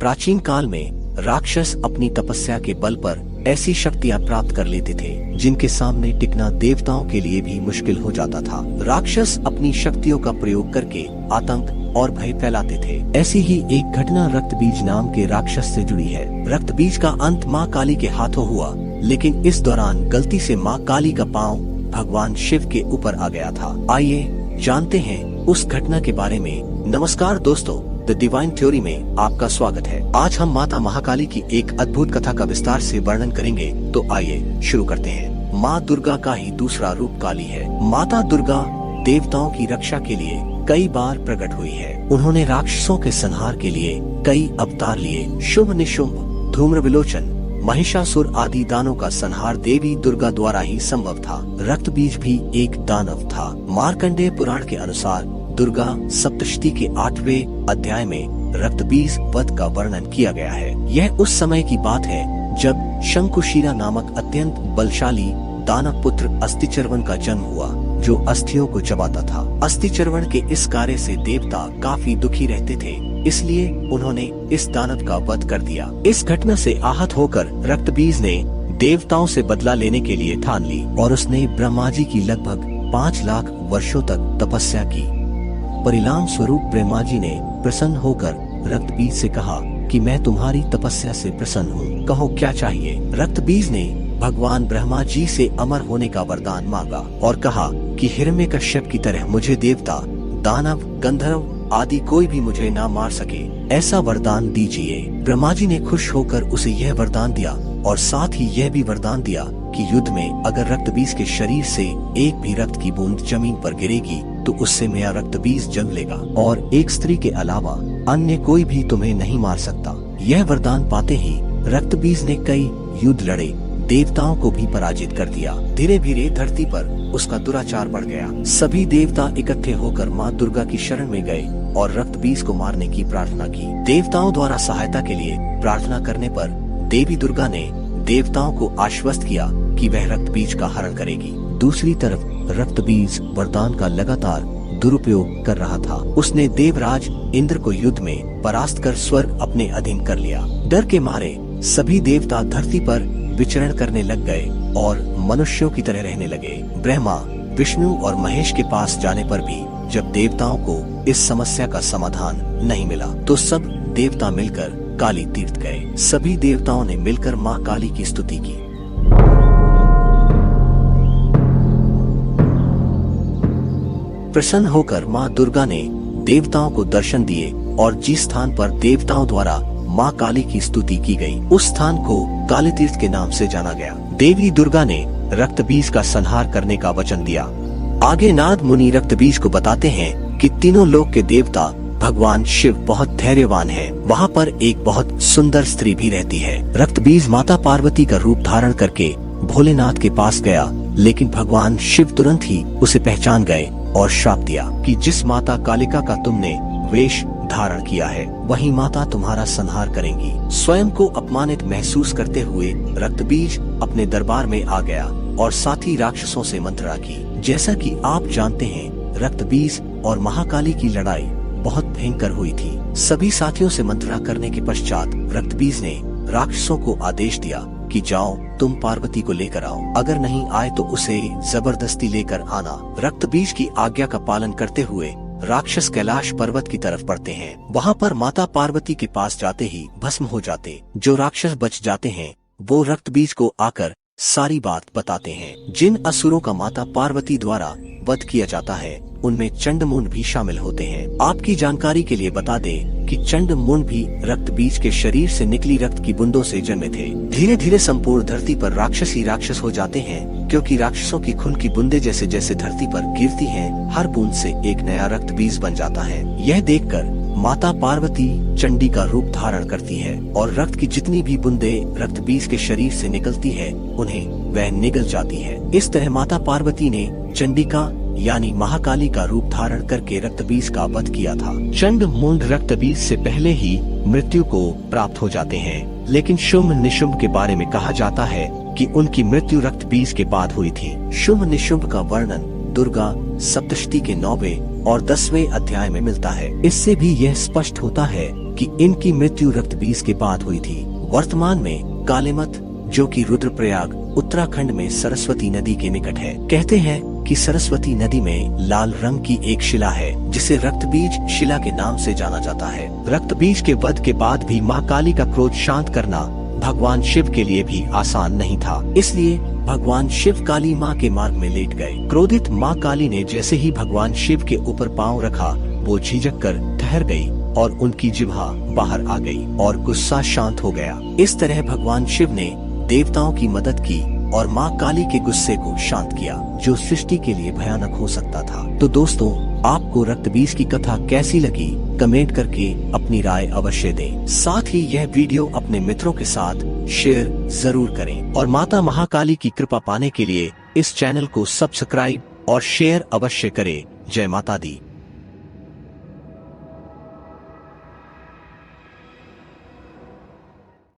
प्राचीन काल में राक्षस अपनी तपस्या के बल पर ऐसी शक्तियां प्राप्त कर लेते थे जिनके सामने टिकना देवताओं के लिए भी मुश्किल हो जाता था। राक्षस अपनी शक्तियों का प्रयोग करके आतंक और भय फैलाते थे। ऐसी ही एक घटना रक्तबीज नाम के राक्षस से जुड़ी है। रक्तबीज का अंत माँ काली के हाथों हुआ, लेकिन इस दौरान गलती से माँ काली का पांव भगवान शिव के ऊपर आ गया था। आइए जानते हैं उस घटना के बारे में। नमस्कार दोस्तों, द डिवाइन थ्योरी में आपका स्वागत है। आज हम माता महाकाली की एक अद्भुत कथा का विस्तार से वर्णन करेंगे। तो आइए शुरू करते हैं। माँ दुर्गा का ही दूसरा रूप काली है। माता दुर्गा देवताओं की रक्षा के लिए कई बार प्रकट हुई है। उन्होंने राक्षसों के संहार के लिए कई अवतार लिए। शुंभ निशुंभ, धूम्र विलोचन, महिषासुर आदि दानों का संहार देवी दुर्गा द्वारा ही संभव था। रक्तबीज भी एक दानव था। मार्कंडेय पुराण के अनुसार दुर्गा सप्तशती के 8वें अध्याय में रक्तबीज वध का वर्णन किया गया है। यह उस समय की बात है जब शंकुशिरा नामक अत्यंत बलशाली दानव पुत्र अस्थिचर्वण का जन्म हुआ, जो अस्थियों को चबाता था। अस्थिचर्वण के इस कार्य से देवता काफी दुखी रहते थे, इसलिए उन्होंने इस दानव का वध कर दिया। इस घटना से आहत होकर रक्तबीज ने देवताओं से बदला लेने के लिए ठान ली और उसने ब्रह्मा जी की लगभग 5 लाख वर्षों तक तपस्या की। परिणाम स्वरूप ब्रह्मा जी ने प्रसन्न होकर रक्तबीज से कहा कि मैं तुम्हारी तपस्या से प्रसन्न हूँ, कहो क्या चाहिए। रक्तबीज ने भगवान ब्रह्मा जी से अमर होने का वरदान मांगा और कहा कि हिरण्यकश्यप की तरह मुझे देवता, दानव, गंधर्व आदि कोई भी मुझे ना मार सके, ऐसा वरदान दीजिए। ब्रह्मा जी ने खुश होकर उसे यह वरदान दिया और साथ ही यह भी वरदान दिया कि युद्ध में अगर रक्तबीज के शरीर से एक भी रक्त की बूंद जमीन पर गिरेगी तो उससे मेरा रक्तबीज जम लेगा और एक स्त्री के अलावा अन्य कोई भी तुम्हें नहीं मार सकता। यह वरदान पाते ही रक्तबीज ने कई युद्ध लड़े, देवताओं को भी पराजित कर दिया। धीरे धीरे धरती पर उसका दुराचार बढ़ गया। सभी देवता इकट्ठे होकर माँ दुर्गा की शरण में गए और रक्तबीज को मारने की प्रार्थना की। देवताओं द्वारा सहायता के लिए प्रार्थना करने पर देवी दुर्गा ने देवताओं को आश्वस्त किया कि वह रक्तबीज का हरण करेगी। दूसरी तरफ रक्तबीज वरदान का लगातार दुरुपयोग कर रहा था। उसने देवराज इंद्र को युद्ध में परास्त कर स्वर्ग अपने अधीन कर लिया। डर के मारे सभी देवता धरती पर विचरण करने लग गए और मनुष्यों की तरह रहने लगे। ब्रह्मा, विष्णु और महेश के पास जाने पर भी जब देवताओं को इस समस्या का समाधान नहीं मिला तो सब देवता मिलकर काली तीर्थ गए। सभी देवताओं ने मिलकर माँ काली की स्तुति की। प्रसन्न होकर माँ दुर्गा ने देवताओं को दर्शन दिए और जिस स्थान पर देवताओं द्वारा माँ काली की स्तुति की गई, उस स्थान को काली तीर्थ के नाम से जाना गया। देवी दुर्गा ने रक्तबीज का संहार करने का वचन दिया। आगे नारद मुनि रक्तबीज को बताते हैं कि तीनों लोक के देवता भगवान शिव बहुत धैर्यवान है। वहाँ पर एक बहुत सुंदर स्त्री भी रहती है। रक्तबीज माता पार्वती का रूप धारण करके भोलेनाथ के पास गया, लेकिन भगवान शिव तुरंत ही उसे पहचान गए और श्राप दिया कि जिस माता कालिका का तुमने वेश धारण किया है वही माता तुम्हारा संहार करेंगी। स्वयं को अपमानित महसूस करते हुए रक्तबीज अपने दरबार में आ गया और साथ ही राक्षसों से मंत्रणा की। जैसा कि आप जानते हैं, रक्तबीज और महाकाली की लड़ाई बहुत भयंकर हुई थी। सभी साथियों से मंत्रणा करने के पश्चात रक्तबीज ने राक्षसों को आदेश दिया कि जाओ, तुम पार्वती को लेकर आओ, अगर नहीं आए तो उसे जबरदस्ती लेकर आना। रक्तबीज की आज्ञा का पालन करते हुए राक्षस कैलाश पर्वत की तरफ बढ़ते हैं। वहाँ पर माता पार्वती के पास जाते ही भस्म हो जाते। जो राक्षस बच जाते हैं वो रक्तबीज को आकर सारी बात बताते हैं। जिन असुरों का माता पार्वती द्वारा वध किया जाता है उनमें चंडमुंड भी शामिल होते हैं। आपकी जानकारी के लिए बता दें कि चंडमुंड भी रक्तबीज के शरीर से निकली रक्त की बूंदों से जन्मे थे। धीरे धीरे संपूर्ण धरती पर राक्षस ही राक्षस हो जाते हैं, क्योंकि राक्षसों की खून की बूंदें जैसे जैसे धरती पर गिरती हैं, हर बूंद से एक नया रक्तबीज बन जाता है। यह देखकर माता पार्वती चंडी का रूप धारण करती है और रक्त की जितनी भी बूंदें रक्तबीज के शरीर से निकलती है उन्हें वह निगल जाती है। इस तरह माता पार्वती ने चंडिका यानी महाकाली का रूप धारण करके रक्तबीज का वध किया था। चंडमुंड रक्तबीज से पहले ही मृत्यु को प्राप्त हो जाते हैं, लेकिन शुंभ निशुंभ के बारे में कहा जाता है कि उनकी मृत्यु रक्तबीज के बाद हुई थी। शुंभ निशुंभ का वर्णन दुर्गा सप्तशती के 9वें और 10वें अध्याय में मिलता है। इससे भी यह स्पष्ट होता है कि इनकी मृत्यु रक्त बीज के बाद हुई थी। वर्तमान में कालीमठ, जो कि रुद्रप्रयाग उत्तराखंड में सरस्वती नदी के निकट है, कहते हैं कि सरस्वती नदी में लाल रंग की एक शिला है जिसे रक्तबीज शिला के नाम से जाना जाता है। रक्तबीज के वध के बाद भी मां काली का क्रोध शांत करना भगवान शिव के लिए भी आसान नहीं था। इसलिए भगवान शिव काली मां के मार्ग में लेट गए। क्रोधित मां काली ने जैसे ही भगवान शिव के ऊपर पांव रखा, वो झिझक कर ठहर गई और उनकी जिह्वा बाहर आ गई और गुस्सा शांत हो गया। इस तरह भगवान शिव ने देवताओं की मदद की और मां काली के गुस्से को शांत किया, जो सृष्टि के लिए भयानक हो सकता था। तो दोस्तों, आपको रक्तबीज की कथा कैसी लगी, कमेंट करके अपनी राय अवश्य दें। साथ ही यह वीडियो अपने मित्रों के साथ शेयर जरूर करें और माता महाकाली की कृपा पाने के लिए इस चैनल को सब्सक्राइब और शेयर अवश्य करें। जय माता दी।